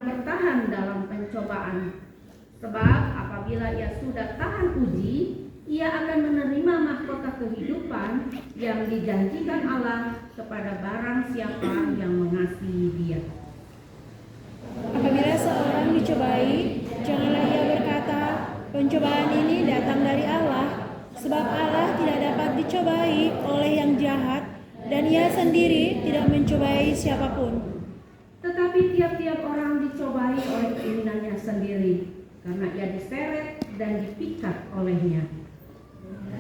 bertahan dalam pencobaan. Sebab apabila ia sudah tahan uji, ia akan menerima mahkota kehidupan yang dijanjikan Allah kepada barang siapa yang mengasihi Dia. Apabila seorang dicobai, janganlah ia berkata, pencobaan ini datang dari Allah, sebab Allah tidak dapat dicobai oleh yang jahat, dan ia sendiri tidak mencobai siapapun. Tetapi tiap-tiap orang dicobai oleh keinginannya sendiri, karena ia diseret dan dipikat olehnya.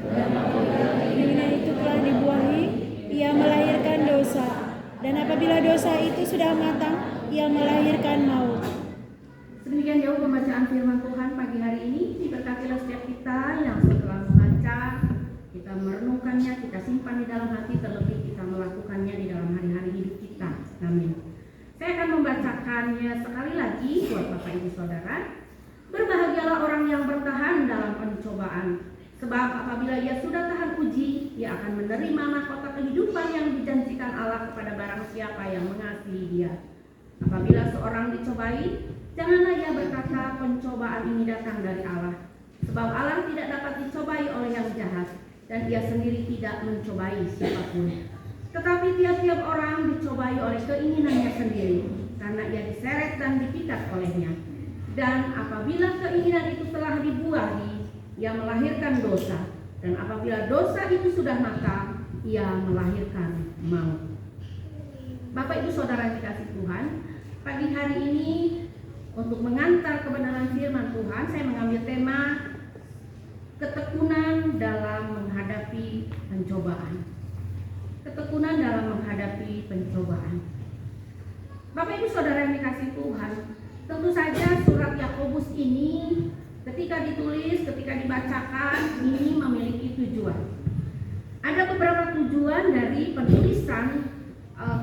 Dan apabila keinginan itu telah dibuahi, ia melahirkan dosa. Dan apabila dosa itu sudah matang, ia melahirkan maut. Sedemikian jauh pembacaan firman Tuhan pagi hari ini. Diberkatilah setiap kita yang setelah membaca, kita merenungkannya, kita simpan di dalam hati, terlebih kita melakukannya di dalam hari-hari hidup kita. Amin. Saya akan membacakannya sekali lagi buat Bapak Ibu Saudara. Berbahagialah orang yang bertahan dalam pencobaan, sebab apabila ia sudah tahan uji, ia akan menerima mahkota kehidupan yang dijanjikan Allah kepada barang siapa yang mengasihi Dia. Apabila seorang dicobai, janganlah ia berkata pencobaan ini datang dari Allah, sebab Allah tidak dapat dicobai oleh yang jahat, dan ia sendiri tidak mencobai siapapun. Tetapi tiap-tiap orang dicobai oleh keinginannya sendiri, karena ia diseret dan dipikat olehnya. Dan apabila keinginan itu telah dibuahi, ia melahirkan dosa. Dan apabila dosa itu sudah matang, ia melahirkan maut. Bapak Ibu Saudara yang dikasihi Tuhan, pagi hari ini untuk mengantar kebenaran firman Tuhan, saya mengambil tema ketekunan dalam menghadapi pencobaan. Ketekunan dalam menghadapi pencobaan. Bapak Ibu Saudara yang dikasihi Tuhan, tentu saja surat Yakobus ini ketika ditulis, ketika dibacakan, ini memiliki tujuan. Ada beberapa tujuan dari penulisan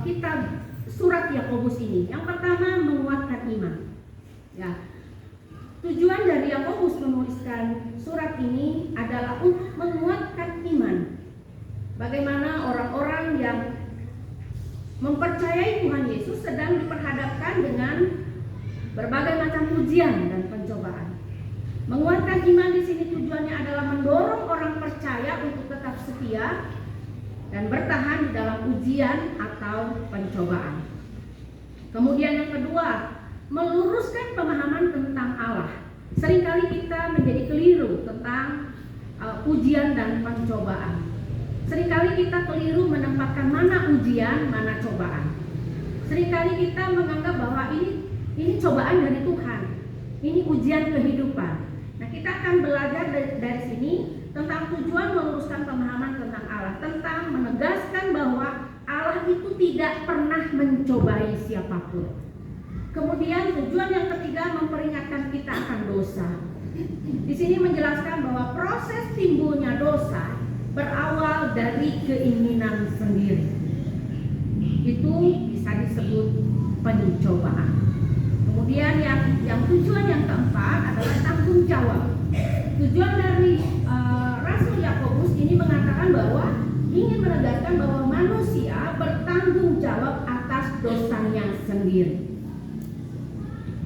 kitab surat Yakobus ini. Yang pertama, menguatkan iman. Ya. Tujuan dari Yakobus menuliskan surat ini adalah untuk menguatkan iman. Bagaimana orang-orang yang mempercayai Tuhan Yesus sedang diperhadapkan dengan berbagai macam ujian dan pencobaan. Menguatkan iman di sini tujuannya adalah mendorong orang percaya untuk tetap setia dan bertahan di dalam ujian atau pencobaan. Kemudian yang kedua, meluruskan pemahaman tentang Allah. Seringkali kita menjadi keliru tentang ujian dan pencobaan. Seringkali kita keliru menempatkan mana ujian, mana cobaan. Seringkali kita menganggap bahwa ini cobaan dari Tuhan, ini ujian kehidupan. Nah, kita akan belajar dari sini tentang tujuan meluruskan pemahaman tentang Allah, tentang menegaskan bahwa Allah itu tidak pernah mencobai siapapun. Kemudian tujuan yang ketiga, memperingatkan kita akan dosa. Di sini menjelaskan bahwa proses timbulnya dosa berawal dari keinginan sendiri. Itu bisa disebut pencobaan. Kemudian yang tujuan yang keempat adalah tanggung jawab. Tujuan dari Rasul Yakobus ini mengatakan bahwa ingin menegaskan bahwa manusia bertanggung jawab atas dosanya sendiri.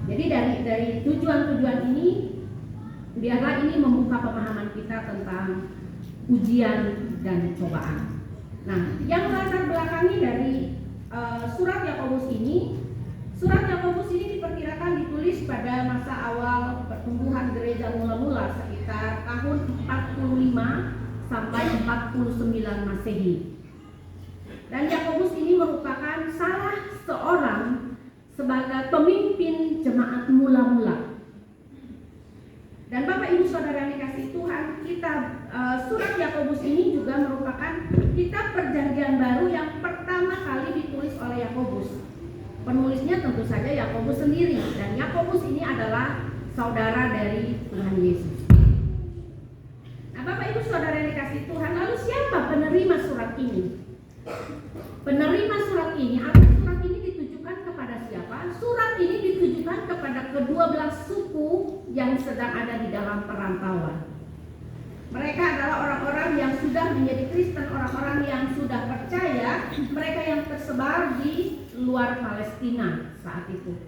Jadi dari tujuan-tujuan ini, biarlah ini membuka pemahaman kita tentang ujian dan cobaan. Nah, yang latar belakangi dari surat Yakobus ini diperkirakan ditulis pada masa awal pertumbuhan gereja mula-mula sekitar tahun 45 sampai 49 Masehi. Dan Yakobus ini merupakan salah seorang sebagai pemimpin jemaat mula-mula. Dan Bapak Ibu Saudara yang dikasihi Tuhan, kitab surat Yakobus ini juga merupakan kitab perjanjian baru yang pertama kali ditulis oleh Yakobus. Penulisnya tentu saja Yakobus sendiri, dan Yakobus ini adalah saudara dari Tuhan Yesus. Nah, Bapak Ibu Saudara yang dikasihi Tuhan, lalu siapa penerima surat ini? Penerima surat ini atau surat ini ditujukan kepada siapa? Surat ini ditujukan kepada ke-12 suku yang sedang ada di dalam perantauan. Mereka adalah orang-orang yang sudah menjadi Kristen, orang-orang yang sudah percaya, mereka yang tersebar di luar Palestina saat itu.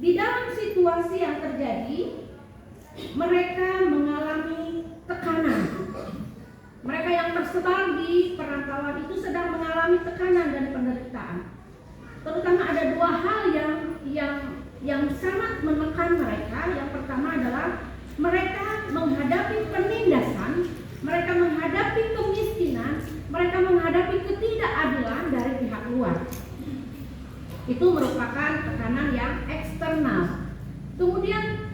Di dalam situasi yang terjadi, mereka mengalami tekanan. Mereka yang tersebar di perantauan itu sedang mengalami tekanan dan penderitaan. Terutama ada dua hal yang sangat menekan mereka. Yang pertama adalah mereka menghadapi penindasan, mereka menghadapi kemiskinan, mereka menghadapi ketidakadilan dari pihak luar. Itu merupakan tekanan yang eksternal. Kemudian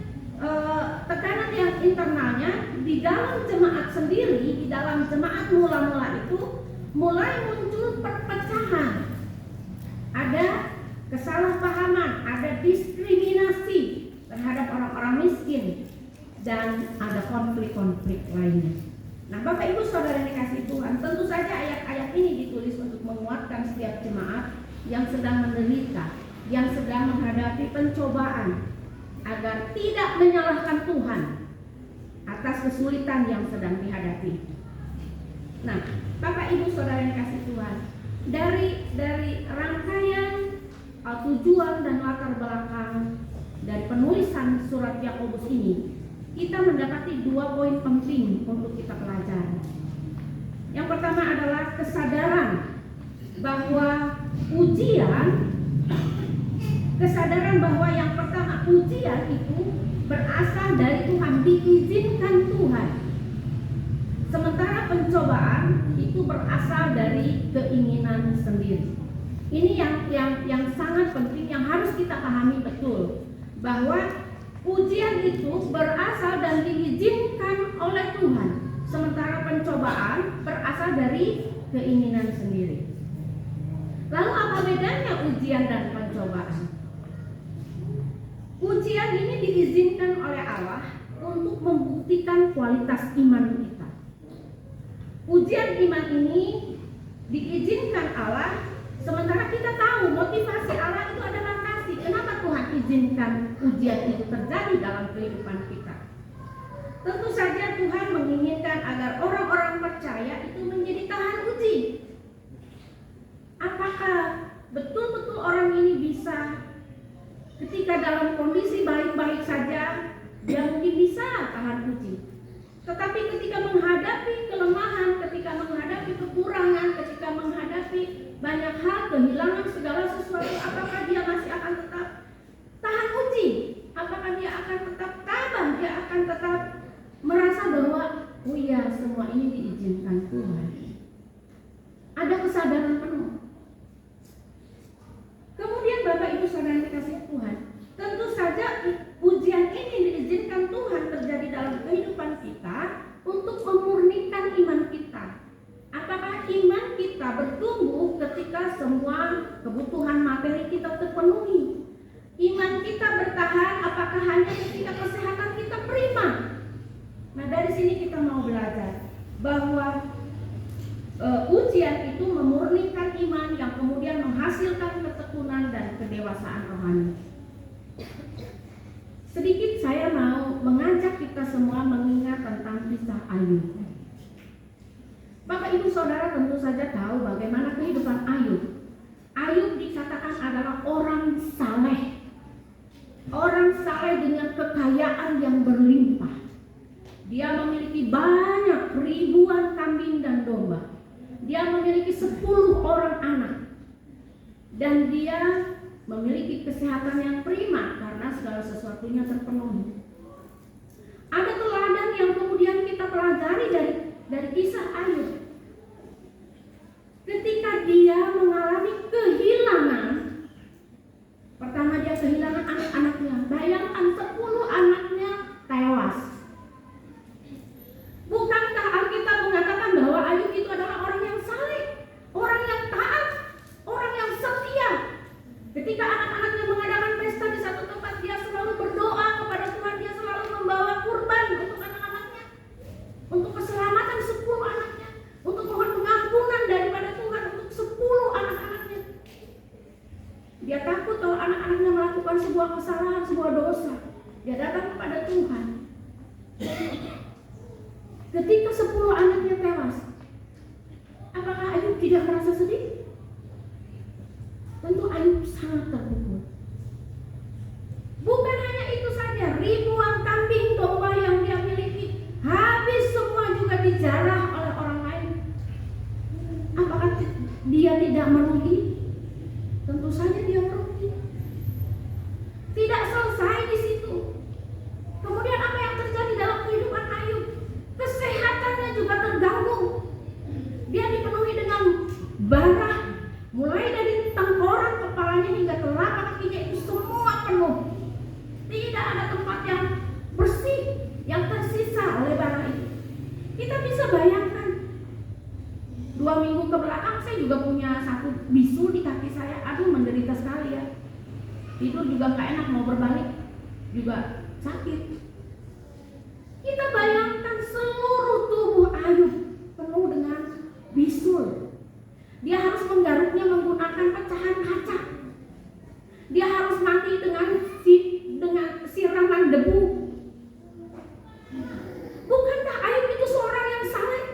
tekanan yang internalnya di dalam jemaat sendiri, di dalam jemaat mula-mula itu mulai muncul perpecahan. Ada kesalahpahaman, ada diskriminasi terhadap orang-orang miskin, dan ada konflik-konflik lainnya. Nah, Bapak Ibu Saudara yang dikasihi Tuhan, tentu saja ayat-ayat ini ditulis untuk menguatkan setiap jemaat yang sedang menderita, yang sedang menghadapi pencobaan, agar tidak menyalahkan Tuhan atas kesulitan yang sedang dihadapi. Nah, Bapak Ibu Saudara yang dikasihi Tuhan, dari rangkaian tujuan dan latar belakang dari penulisan surat Yakobus ini, kita mendapati dua poin penting untuk kita pelajari. Yang pertama adalah kesadaran bahwa yang pertama ujian itu berasal dari Tuhan, diizinkan Tuhan. Sementara pencobaan itu berasal dari keinginan sendiri. Ini yang sangat penting, yang harus kita pahami betul, bahwa ujian itu berasal dan diizinkan oleh Tuhan, sementara pencobaan berasal dari keinginan sendiri. Lalu apa bedanya ujian dan pencobaan? Ujian ini diizinkan oleh Allah untuk membuktikan kualitas iman kita. Ujian iman ini diizinkan Allah, sementara kita tahu motivasi Allah itu adalah kasih. Kenapa Tuhan izinkan ujian itu terjadi dalam kehidupan kita? Tentu saja Tuhan menginginkan agar orang-orang percaya itu menjadi tahan uji. Apakah betul-betul orang ini bisa ketika dalam kondisi baik-baik saja, dia mungkin bisa tahan uji. Tetapi ketika menghadapi kelemahan, ketika menghadapi kekurangan, ketika menghadapi banyak hal, kehilangan segala sesuatu, apakah dia masih akan tetap tahan uji? Apakah dia akan tetap tabah? Dia akan tetap merasa bahwa, oh iya, semua ini diizinkan Tuhan. Ada kesadaran penuh. Kemudian Bapak Ibu Saudara yang dikasihi Tuhan, tentu saja ujian ini diizinkan Tuhan terjadi dalam kehidupan kita untuk memurnikan iman kita. Apakah iman kita bertumbuh ketika semua kebutuhan materi kita terpenuhi? Iman kita bertahan apakah hanya ketika kesehatan kita prima? Nah, dari sini kita mau belajar bahwa ujian itu memurnikan iman yang kemudian menghasilkan ketekunan dan kedewasaan rohani. Sedikit saya mau mengajak kita semua mengingat tentang kisah Ayub. Bapak Ibu Saudara tentu saja tahu bagaimana kehidupan Ayub. Ayub dikatakan adalah orang saleh. Orang saleh dengan kekayaan yang berlimpah. Dia memiliki banyak ribuan kambing dan domba. Dia memiliki 10 orang anak. Dan dia memiliki kesehatan yang prima karena segala sesuatunya terpenuhi. Ada teladan yang kemudian kita pelajari dari kisah Ayub. Ketika dia mengalami kehilangan, pertama dia kehilangan anak-anaknya. Bayangkan 10 anaknya tewas. Bukankah Alkitab mengatakan bahwa Ayub itu adalah orang yang saleh, orang yang taat, orang yang setia? Ketika anak-anaknya mengadakan pesta di satu tempat, dia selalu berdoa kepada Tuhan, dia selalu membawa kurban untuk anak-anaknya, untuk keselamatan 10 anaknya, untuk mohon pengampunan daripada Tuhan untuk 10 anak-anaknya. Dia takut kalau anak-anaknya melakukan sebuah kesalahan, sebuah dosa. Dia datang kepada Tuhan. Ketika 10 anaknya tewas, apakah Ayub tidak merasa sedih? Tentu Ayub sangat terpukul. tidur juga nggak enak, mau berbalik juga sakit. Kita bayangkan seluruh tubuh Ayub penuh dengan bisul. Dia harus menggaruknya menggunakan pecahan kaca. Dia harus mandi dengan siraman debu. Bukankah Ayub itu seorang yang saleh?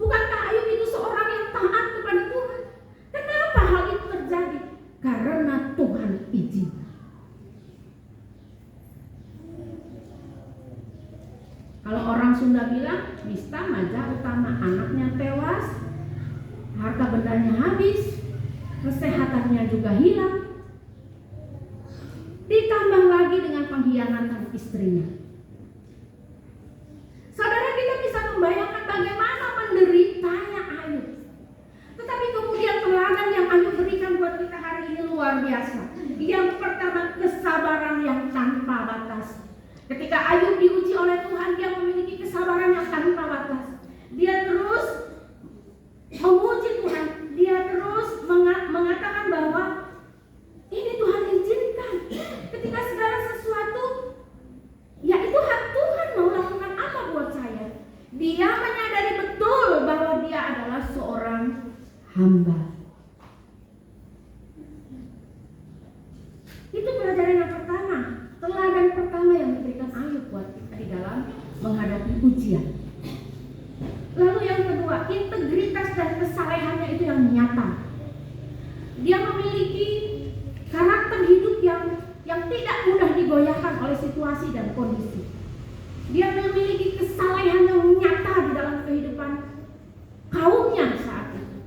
Bukankah Ayub itu seorang yang taat kepada Tuhan? Kenapa hal itu terjadi? Karena Tuhan izin. Kalau orang Sunda bilang, nista maja utama, anaknya tewas, harta bendanya habis, kesehatannya juga hilang, ditambah lagi dengan pengkhianatan istrinya. Saudara, kita bisa membayangkan bagaimana menderitanya Ayub. Tetapi kemudian teladan yang Ayub berikan buat kita hari ini luar biasa. Yang pertama, kesabaran yang tanpa batas. Ketika Ayub diuji oleh Tuhan, dia memiliki kesabaran yang tanpa batas. Dia terus memuji Tuhan. Dia terus mengatakan bahwa ini Tuhan izinkan. Ketika segala sesuatu, ya itu hak Tuhan mau lakukan apa buat saya. Dia menyadari betul bahwa dia adalah seorang hamba. Itu pelajaran yang pertama, teladan pertama yang diberikan Ayub buat kita di dalam menghadapi ujian. Lalu yang kedua, integritas dan kesalehannya itu yang nyata. Dia memiliki karakter hidup yang tidak mudah digoyahkan oleh situasi dan kondisi. Dia memiliki kesalehan yang nyata di dalam kehidupan kaumnya saat itu.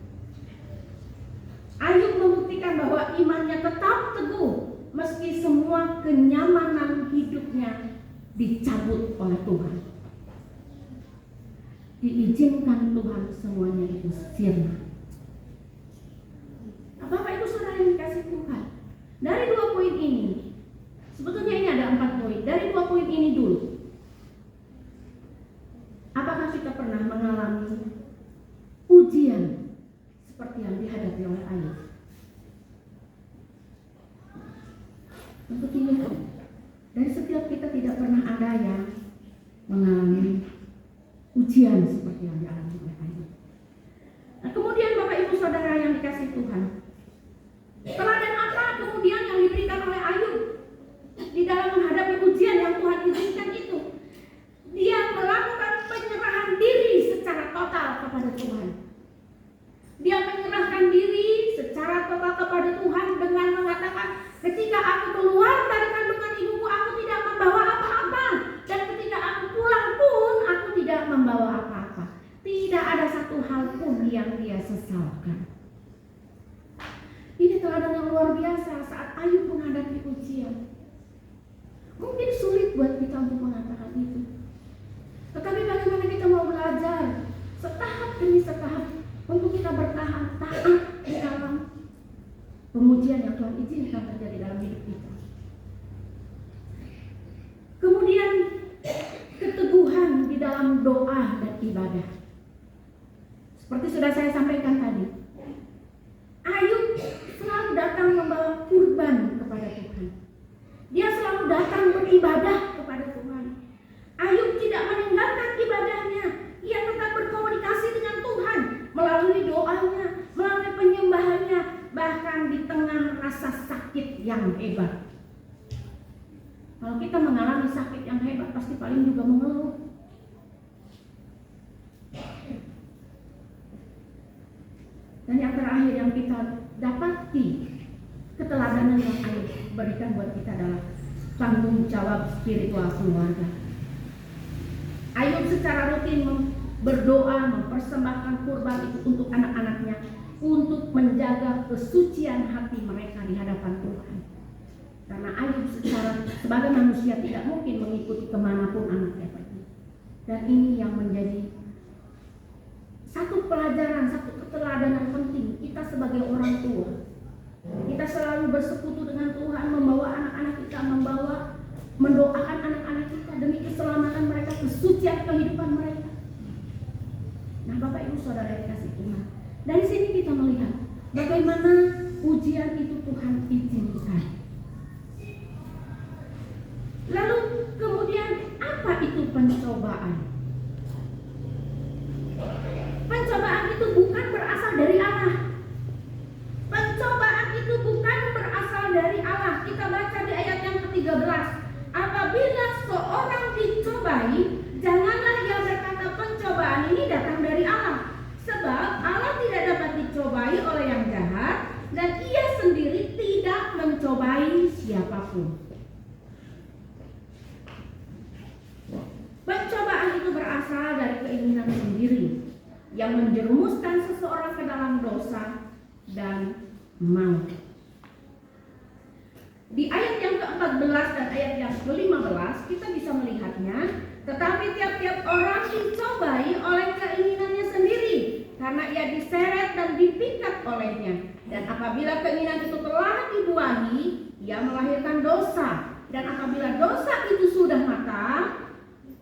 Ayub membuktikan bahwa imannya tetap teguh meski semua kenyamanan hidupnya dicabut oleh Tuhan. Diizinkan Tuhan semuanya itu sirna. Nah, Bapak Ibu Saudara yang dikasih Tuhan, dari 2 poin ini, sebetulnya ini ada 4 poin. Dari 2 poin ini dulu, apakah kita pernah mengalami ujian seperti yang dihadapi oleh Ayub? Tentu tidak. Dari setiap kita tidak pernah ada yang mengalami ujian seperti yang dialami oleh Ayub. Nah, kemudian Bapak Ibu Saudara yang dikasih Tuhan, teladan apa kemudian yang diberikan oleh Ayub di dalam menghadapi ujian yang Tuhan izinkan itu? Dia melakukan penyerahan diri secara total kepada Tuhan. Dia menyerahkan diri secara total kepada Tuhan dengan mengatakan, ketika aku keluar dari kandungan ibuku, aku tidak membawa apa-apa. Dan ketika aku pulang pun, aku tidak membawa apa-apa. Tidak ada satu hal pun yang dia sesalkan. Ini teladan yang luar biasa saat Ayub menghadapi ujian. Mungkin sulit buat kita untuk mengatakan itu. Tetapi bagaimana kita mau belajar setahap demi setahap untuk kita bertahan taat di dalam pengujian yang Tuhan izinkan terjadi dalam hidup kita. Kemudian keteguhan di dalam doa dan ibadah. Seperti sudah saya sampaikan tadi, Ayub selalu datang membawa kurban kepada Tuhan. Dia selalu datang beribadah kepada Tuhan. Ayub tidak meninggalkan ibadahnya. Ia tetap berkomunikasi dengan Tuhan melalui doanya, melalui penyembahannya, bahkan di tengah rasa sakit yang hebat. Kalau kita mengalami sakit yang hebat, pasti paling juga mengeluh. Dan yang terakhir yang kita dapati, keteladanan yang Ayub berikan buat kita adalah tanggung jawab spiritual keluarga. Ayub secara rutin berdoa, mempersembahkan kurban itu untuk anak-anaknya, untuk menjaga kesucian hati mereka di hadapan Tuhan. Karena Ayub sebagai manusia tidak mungkin mengikuti kemanapun anaknya pergi. Dan ini yang menjadi satu pelajaran, satu keteladanan penting kita sebagai orang tua. Kita selalu bersekutu dengan Tuhan, membawa anak-anak kita, mendoakan anak-anak kita demi keselamatan mereka, kesucian kehidupan mereka. Nah, Bapak Ibu Saudara yang dikasih Tuhan, dari sini kita melihat bagaimana ujian itu Tuhan izinkan. pencobaan. Pencobaan itu bukan berasal dari Allah. Pencobaan itu bukan berasal dari Allah. Kita baca di ayat yang ke-13. Apabila seorang dicobai, janganlah ia berkata pencobaan ini datang dari Allah. Sebab Allah tidak dapat dicobai oleh yang jahat, dan ia sendiri tidak mencobai siapapun. Pencobaan itu berasal dari keinginan sendiri yang menjerumuskan seseorang ke dalam dosa dan maut. Di ayat yang ke-14 dan ayat yang ke-15 kita bisa melihatnya, tetapi tiap-tiap orang dicobai oleh keinginannya sendiri, karena ia diseret dan dipikat olehnya. Dan apabila keinginan itu telah dibuahi, ia melahirkan dosa. Dan apabila dosa itu sudah matang,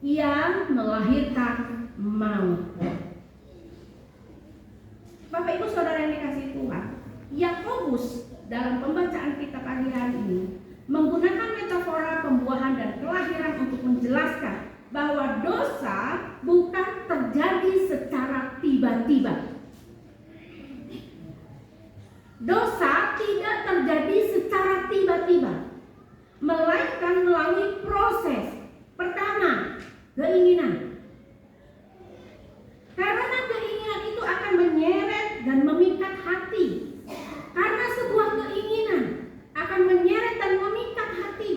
ia melahirkan maut. Bapak Ibu Saudara yang dikasihi Tuhan, Yakobus dalam pembacaan kitab pagi hari ini menggunakan metafora pembuahan dan kelahiran untuk menjelaskan bahwa dosa bukan terjadi secara tiba-tiba. Dosa tidak terjadi secara tiba-tiba, melainkan melalui proses. Pertama, keinginan. Karena keinginan itu akan menyeret dan memikat hati. Karena sebuah keinginan akan menyeret dan memikat hati.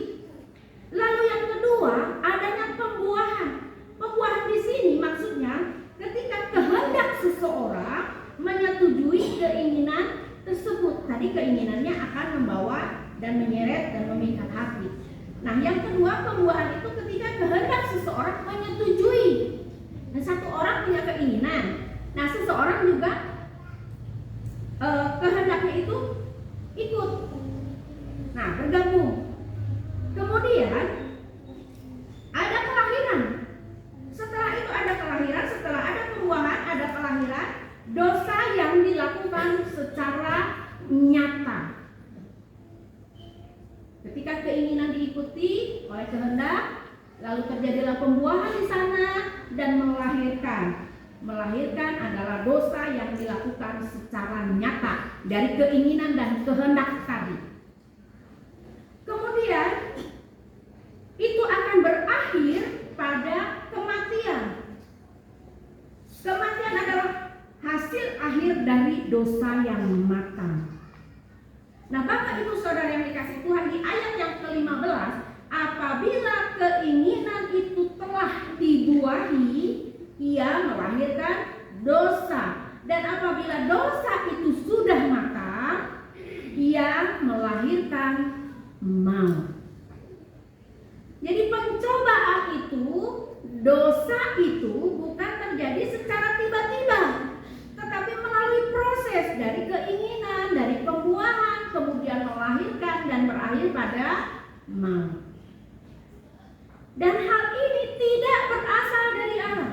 Lalu yang kedua, adanya pembuahan. Pembuahan di sini maksudnya ketika kehendak seseorang menyetujui keinginan tersebut. Tadi keinginannya akan membawa dan menyeret dan memikat hati. Nah, yang kedua, pembuahan itu ketika kehendak seseorang menyetujui. Nah, satu orang punya keinginan. Nah, seseorang juga kehendaknya itu ikut. Nah, bergabung. Kemudian ada kelahiran. Setelah itu ada kelahiran, setelah ada pembuahan, ada kelahiran. Dosa yang dilakukan secara nyata. Ketika keinginan diikuti oleh kehendak, lalu terjadilah pembuahan di sana dan melahirkan. Melahirkan adalah dosa yang dilakukan secara nyata dari keinginan dan kehendak tadi. Kemudian itu akan berakhir pada kematian. Kematian adalah hasil akhir dari dosa yang matang. Nah, Bapak Ibu Saudara yang dikasihi Tuhan, di ayat yang ke-15, apabila keinginan itu telah dibuahi, ia melahirkan dosa. Dan apabila dosa itu sudah matang, ia melahirkan maut. Jadi pencobaan itu, dosa itu bukan terjadi secara tiba-tiba, tetapi melalui proses dari keinginan, dari pembuahan, kemudian melahirkan dan berakhir pada maut. Dan hal ini tidak berasal dari Allah.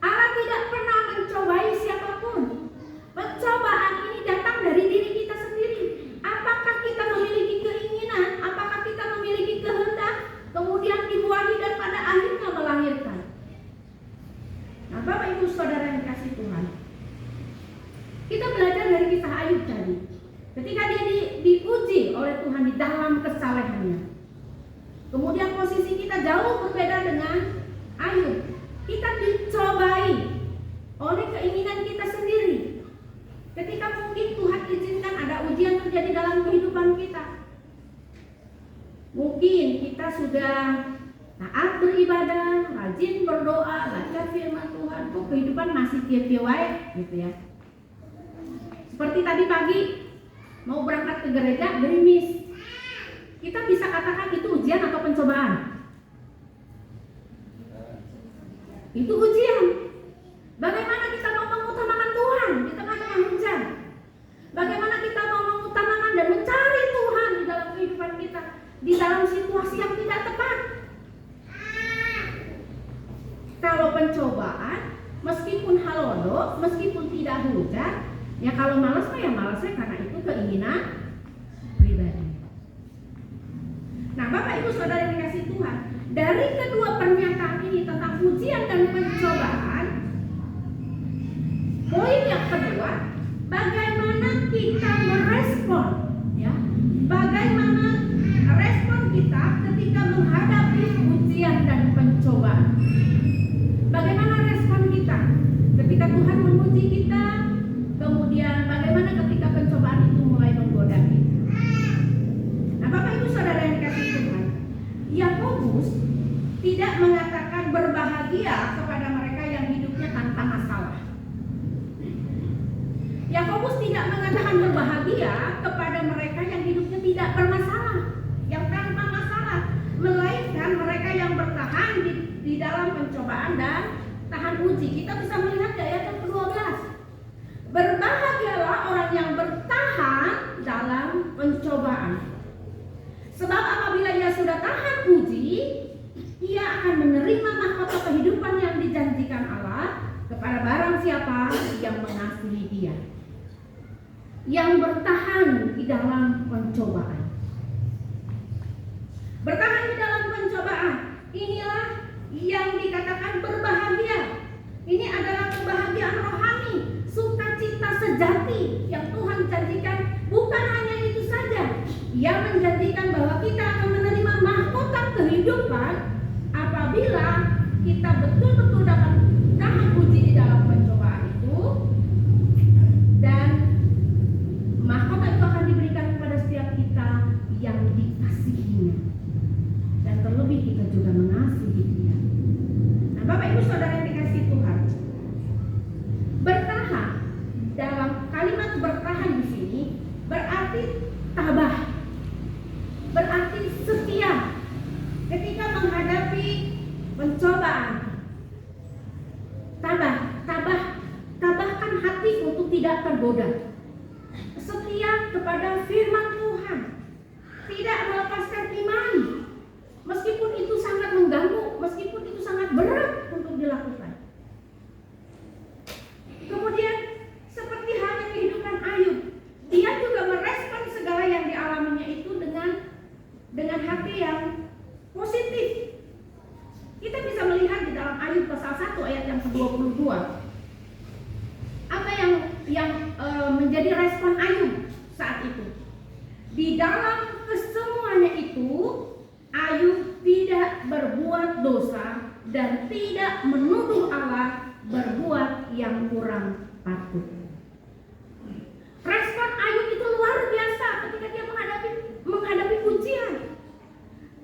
Allah tidak pernah mencobai siapapun. Pencobaan ini datang dari diri kita sendiri. Apakah kita memiliki keinginan? Apakah kita memiliki kehendak? Kemudian dibuahi dan pada akhirnya melahirkan. Nah, Bapak Ibu Saudara yang dikasihi Tuhan, kita belajar dari kisah Ayub tadi. Ketika dia diuji oleh Tuhan di dalam kesalehannya. Kemudian posisi kita jauh berbeda dengan Ayub. Kita dicobai oleh keinginan kita sendiri. Ketika mungkin Tuhan izinkan ada ujian terjadi dalam kehidupan kita. Mungkin kita sudah taat beribadah, rajin berdoa, baca firman Tuhan, kok kehidupan masih tiap-tiap wae gitu ya. Seperti tadi pagi mau berangkat ke gereja gerimis. Kita bisa katakan itu ujian atau pencobaan? Itu ujian. Bagaimana kita mau mengutamakan Tuhan di tengah-tengah hujan? Bagaimana kita mau mengutamakan dan mencari Tuhan di dalam kehidupan kita, di dalam situasi yang tidak tepat? Kalau pencobaan, meskipun halodo, meskipun tidak hujan, ya kalau malas mah ya malasnya karena itu keinginan pribadi. Nah, Bapak Ibu Saudara yang dikasihi Tuhan, Dari kedua pernyataan ini tentang ujian dan pencobaan, poin yang kedua, bagaimana kita merespon, ya, bagaimana respon kita ketika menghadapi ujian dan pencobaan. Bagaimana respon kita ketika Tuhan menguji kita, kemudian bagaimana ketika pencobaan itu mulai menggoda kita. Nah, Bapak Ibu Saudara yang dikasihi Tuhan, Yakobus tidak mengatakan berbahagia kepada mereka yang hidupnya tanpa masalah. Yakobus tidak mengatakan berbahagia kepada mereka yang hidupnya tidak bermasalah, yang tanpa masalah, melainkan mereka yang bertahan di dalam pencobaan dan tahan uji. Kita bisa melihat di ayat yang ke-12. Berbahagialah orang yang bertahan dalam pencobaan. Sebab apabila ia sudah tahan uji, ia akan menerima mahkota kehidupan yang dijanjikan Allah kepada barang siapa yang mengasihi Dia. Yang bertahan di dalam pencobaan. Bertahan di dalam pencobaan, inilah yang dikatakan berbahagia. Ini adalah kebahagiaan rohani, sukacita sejati yang Tuhan janjikan. Bukan hanya itu saja, Ia menjanjikan bahwa kita akan menerima mahkota kehidupan apabila kita betul-betul dapat tahan uji di dalam pencobaan itu, dan mahkota itu akan diberikan kepada setiap kita yang dikasihinya, dan terlebih kita juga mengasihi Dia. Nah, Bapak Ibu Saudara yang dikasihi Tuhan, bertahan, dalam kalimat bertahan di sini berarti tabah, berarti setia ketika menghadapi pencobaan. Tabahkan hati untuk tidak tergoda. Setia kepada firman Tuhan, tidak melepaskan iman, meskipun itu sangat mengganggu, meskipun itu sangat berat untuk dilakukan. Kemudian seperti halnya kehidupan Ayub, dia juga merespon segala yang dialaminya itu dengan hati yang positif. Kita bisa melihat di dalam Ayub pasal 1 ayat yang ke-22. Apa yang menjadi respon Ayub saat itu? Di dalam kesemuanya itu, Ayub tidak berbuat dosa dan tidak menuduh Allah berbuat yang kurang patut. Respon Ayub itu luar biasa ketika dia menghadapi ujian.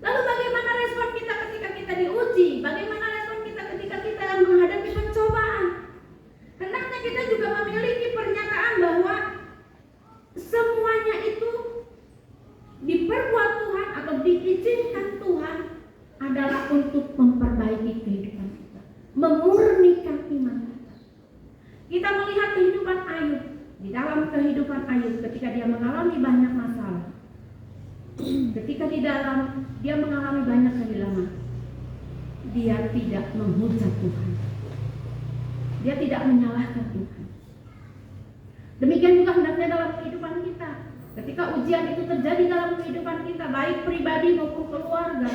Lalu bagaimana respon kita ketika kita diuji? Bagaimana respon kita ketika kita menghadapi pencobaan? Hendaknya kita juga memiliki pernyataan bahwa semuanya itu diperbuat Tuhan atau diizinkan Tuhan adalah untuk memperbaiki kehidupan kita, memurnikan iman kita. Kita melihat kehidupan Ayub. Di dalam kehidupan Ayub ketika dia mengalami banyak masalah, ketika dia mengalami banyak kehilangan, dia tidak menghujat Tuhan, dia tidak menyalahkan Tuhan. Demikian juga hendaknya dalam kehidupan kita. Ketika ujian itu terjadi dalam kehidupan kita, baik pribadi maupun keluarga,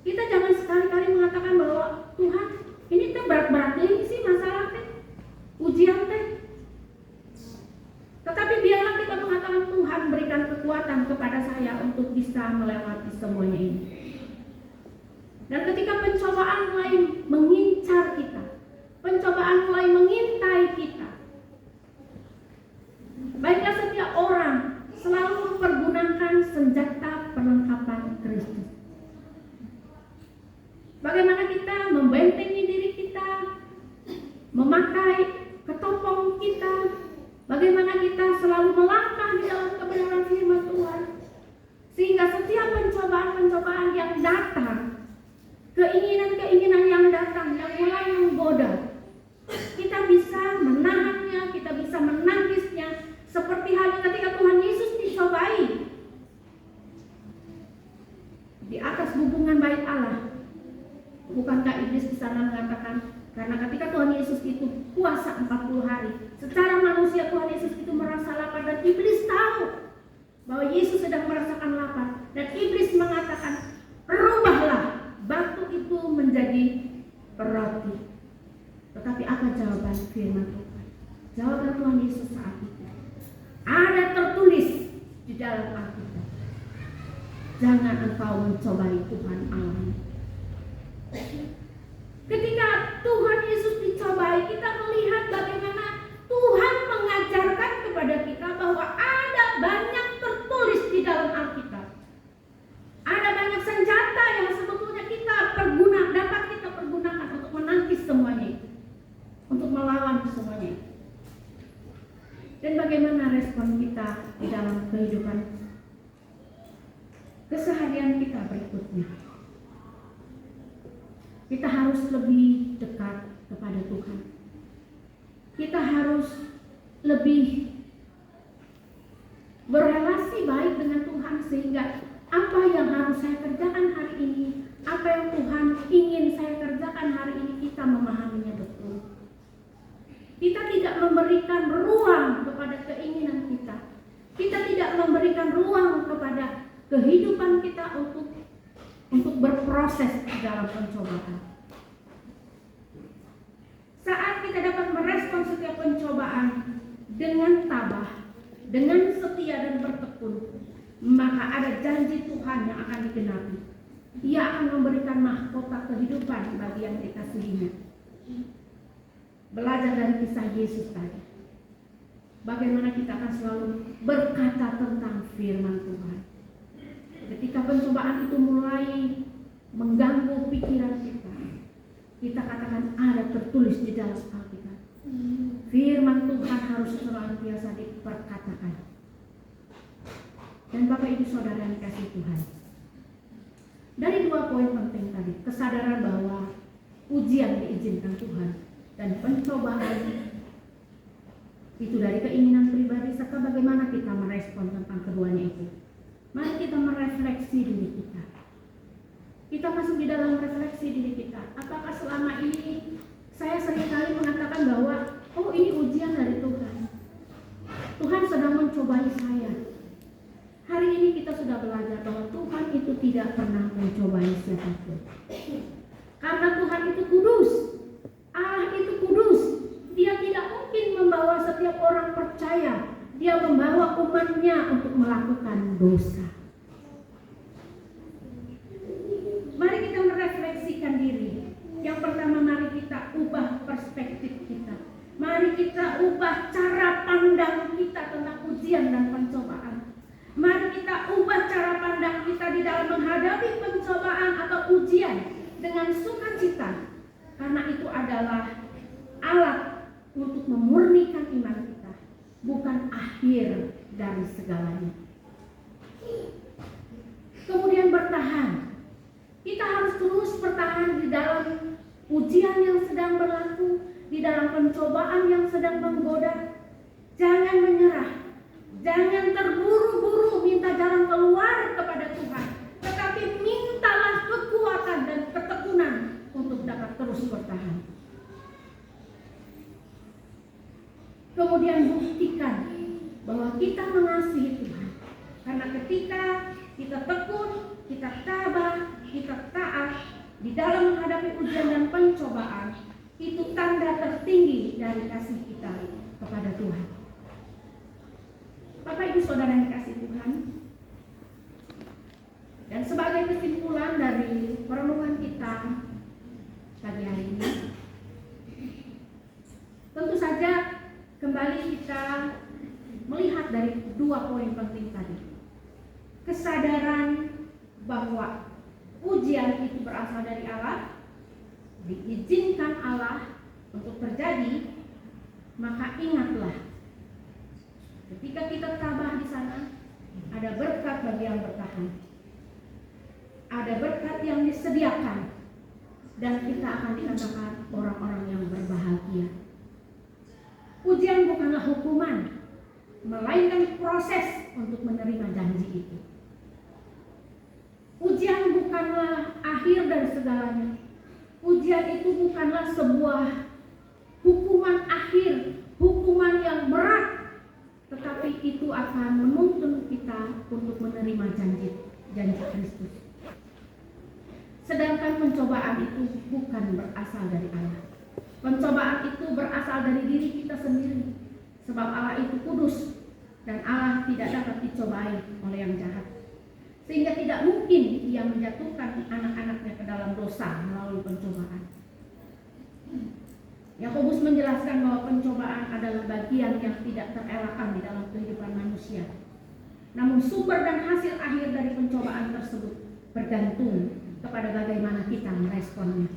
kita jangan sekali-kali mengatakan bahwa Tuhan, ini teh berat-berat ini sih masalah teh, ujian teh. Tetapi biarlah kita mengatakan, Tuhan berikan kekuatan kepada saya untuk bisa melewati semuanya ini. Dan ketika pencobaan mulai mengincar kita, pencobaan mulai mengintai kita, baiklah setiap orang selalu mempergunakan senjata perlengkapan Kristus. Bagaimana kita membentengi diri kita, memakai ketopong kita, bagaimana kita selalu melangkah di dalam kebenaran firman Tuhan, sehingga setiap pencobaan-pencobaan yang datang, keinginan-keinginan yang datang, yang mulai menggoda, kita bisa menahannya, kita bisa menangisnya, seperti halnya ketika Tuhan Yesus dicobai di atas hubungan bait Allah. Bukankah iblis di sana mengatakan, karena ketika Tuhan Yesus itu puasa 40 hari, secara manusia Tuhan Yesus itu merasa lapar, dan iblis tahu bahwa Yesus sedang merasakan lapar, dan iblis mengatakan, rubahlah menjadi roti. Tetapi apa jawaban firman Tuhan? Jawaban Tuhan Yesus saat itu ada tertulis di dalam Alkitab, jangan engkau mencobai Tuhan Allah. Ketika Tuhan Yesus dicobai, kita melihat bagaimana Tuhan mengajarkan kepada kita bahwa ada banyak tertulis di dalam Alkitab. Ada banyak senjata yang sebetulnya dapat kita pergunakan untuk menangkis semuanya itu, untuk melawan semuanya itu. Dan bagaimana respon kita di dalam kehidupan keseharian kita berikutnya. Kita harus lebih dekat kepada Tuhan. Kita harus lebih berrelasi baik dengan Tuhan, sehingga apa yang harus saya kerjakan hari ini, apa yang Tuhan ingin saya kerjakan hari ini, kita memahaminya betul. Kita tidak memberikan ruang kepada keinginan kita. Kita tidak memberikan ruang kepada kehidupan kita untuk berproses di dalam pencobaan. Saat kita dapat merespon setiap pencobaan dengan tabah, dengan setia dan bertekun, maka ada janji Tuhan yang akan digenapi. Ia akan memberikan mahkota kehidupan bagi yang dikasihinya. Belajar dari kisah Yesus tadi, bagaimana kita akan selalu berkata tentang firman Tuhan. Ketika pencobaan itu mulai mengganggu pikiran kita katakan ada tertulis di dalam Alkitab. Firman Tuhan harus senantiasa diperkatakan. Dan Bapak Ibu Saudara yang dikasihi Tuhan, dari 2 poin penting tadi, kesadaran bahwa ujian diizinkan Tuhan dan pencobaan itu dari keinginan pribadi, serta bagaimana kita merespon tentang keduanya itu. Mari kita merefleksi diri kita. Kita masuk di dalam refleksi diri kita. Apakah selama ini saya seringkali mengatakan bahwa ini ujian dari Tuhan. Tuhan sedang mencobai saya. Hari ini kita sudah belajar bahwa Tuhan itu tidak pernah mencobai siapapun. Karena Tuhan itu kudus. Allah itu kudus. Dia tidak mungkin membawa setiap orang percaya. Dia membawa umatnya untuk melakukan dosa. Mari kita merefleksikan diri. Yang pertama, mari kita ubah perspektif kita. Mari kita ubah cara pandang kita tentang ujian dan pencobaan. Mari kita ubah cara pandang kita di dalam menghadapi pencobaan atau ujian dengan sukacita. Karena itu adalah alat untuk memurnikan iman kita, bukan akhir dari segalanya. Kemudian bertahan. Kita harus terus bertahan di dalam ujian yang sedang berlaku, di dalam pencobaan yang sedang menggoda. Jangan menyerah. Jangan terburu-buru minta jalan keluar kepada Tuhan, tetapi mintalah kekuatan dan ketekunan untuk dapat terus bertahan. Kemudian buktikan bahwa kita mengasihi Tuhan. Karena ketika kita tekun, kita tabah, kita taat di dalam menghadapi ujian dan pencobaan, itu tanda tertinggi dari kasih kita kepada Tuhan. Bapak Ibu Saudara yang dikasihi Tuhan, dan sebagai kesimpulan dari perenungan kita pagi hari ini, tentu saja kembali kita melihat dari 2 poin penting tadi. Kesadaran bahwa ujian itu berasal dari Allah, diizinkan Allah untuk terjadi, maka ingatlah, ketika kita tabah di sana, ada berkat bagi yang bertahan, ada berkat yang disediakan, dan kita akan dikatakan orang-orang yang berbahagia. Ujian bukanlah hukuman, melainkan proses untuk menerima janji itu. Ujian bukanlah akhir dari segalanya. Ujian itu bukanlah sebuah hukuman akhir, hukuman yang berat, tetapi itu akan menuntun kita untuk menerima janji Kristus. Sedangkan pencobaan itu bukan berasal dari Allah. Pencobaan itu berasal dari diri kita sendiri. Sebab Allah itu kudus dan Allah tidak dapat dicobai oleh yang jahat. Sehingga tidak mungkin Ia menjatuhkan anak-anaknya ke dalam dosa melalui pencobaan. Yakobus menjelaskan bahwa pencobaan adalah bagian yang tidak terelakkan di dalam kehidupan manusia. Namun sumber dan hasil akhir dari pencobaan tersebut bergantung kepada bagaimana kita meresponnya.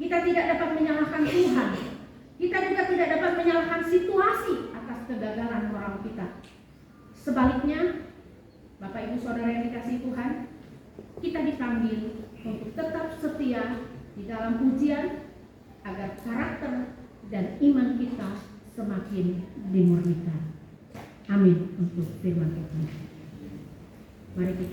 Kita tidak dapat menyalahkan Tuhan. Kita juga tidak dapat menyalahkan situasi atas kegagalan moral kita. Sebaliknya, Bapak Ibu Saudara yang dikasihi Tuhan, kita dipanggil untuk tetap setia di dalam ujian agar karakter dan iman kita semakin dimurnikan. Amin untuk firman Tuhan. Mari kita